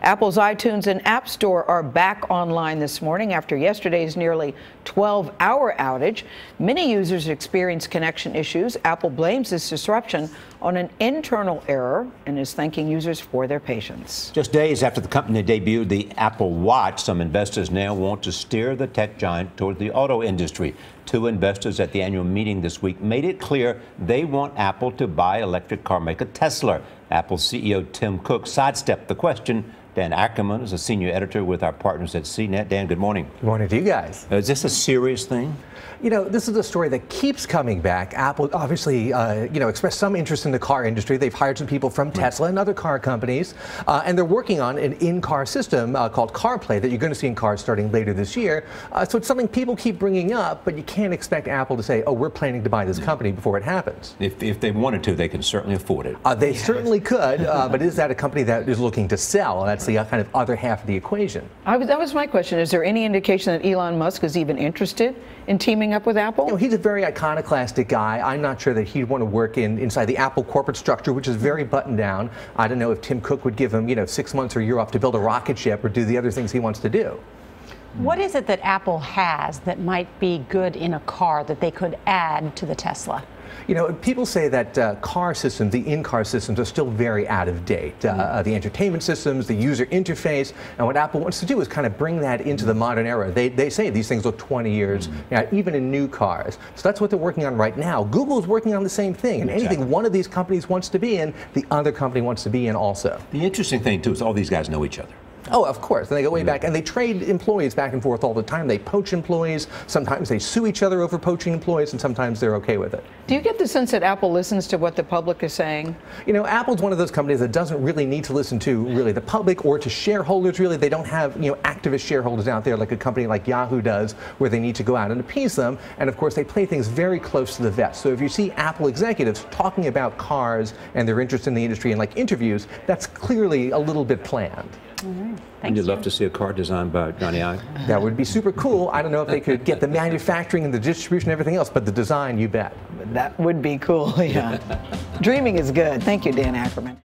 Apple's iTunes and App Store are back online this morning after yesterday's nearly 12-hour outage. Many users experienced connection issues. Apple blames this disruption on an internal error and is thanking users for their patience. Just days after the company debuted the Apple Watch, some investors now want to steer the tech giant toward the auto industry. Two investors at the annual meeting this week made it clear they want Apple to buy electric car maker Tesla. Apple CEO Tim Cook sidestepped the question. Dan Ackerman is a senior editor with our partners at CNET. Dan, good morning. Good morning to you guys. Is this a serious thing? You know, this is a story that keeps coming back. Apple obviously, expressed some interest in the car industry. They've hired some people from Tesla and other car companies, and they're working on an in-car system called CarPlay that you're going to see in cars starting later this year. So it's something people keep bringing up, but you can't expect Apple to say, oh, we're planning to buy this company before it happens. If they wanted to, they can certainly afford it. They certainly could, but is that a company that is looking to sell? That's the kind of other half of the equation. That was my question. Is there any indication that Elon Musk is even interested in teaming up with Apple? You know, he's a very iconoclastic guy. I'm not sure that he'd want to work inside the Apple corporate structure, which is very buttoned down. I don't know if Tim Cook would give him, 6 months or a year off to build a rocket ship or do the other things he wants to do. What is it that Apple has that might be good in a car that they could add to the Tesla? You know, people say that car systems, the in-car systems, are still very out of date. The entertainment systems, the user interface, and what Apple wants to do is kind of bring that into the modern era. They say these things look 20 years, even in new cars. So that's what they're working on right now. Google's working on the same thing, and anything one of these companies wants to be in, the other company wants to be in also. The interesting thing, too, is all these guys know each other. Oh, of course. And they go way back, and they trade employees back and forth all the time. They poach employees. Sometimes they sue each other over poaching employees, and sometimes they're okay with it. Do you get the sense that Apple listens to what the public is saying? You know, Apple's one of those companies that doesn't really need to listen to really the public or to shareholders. Really, they don't have activist shareholders out there like a company like Yahoo does, where they need to go out and appease them. And of course, they play things very close to the vest. So if you see Apple executives talking about cars and their interest in the industry in like interviews, that's clearly a little bit planned. Would you love to see a car designed by Johnny Ive? That would be super cool. I don't know if they could get the manufacturing and the distribution and everything else, but the design, you bet. That would be cool, yeah. Dreaming is good. Thank you, Dan Ackerman.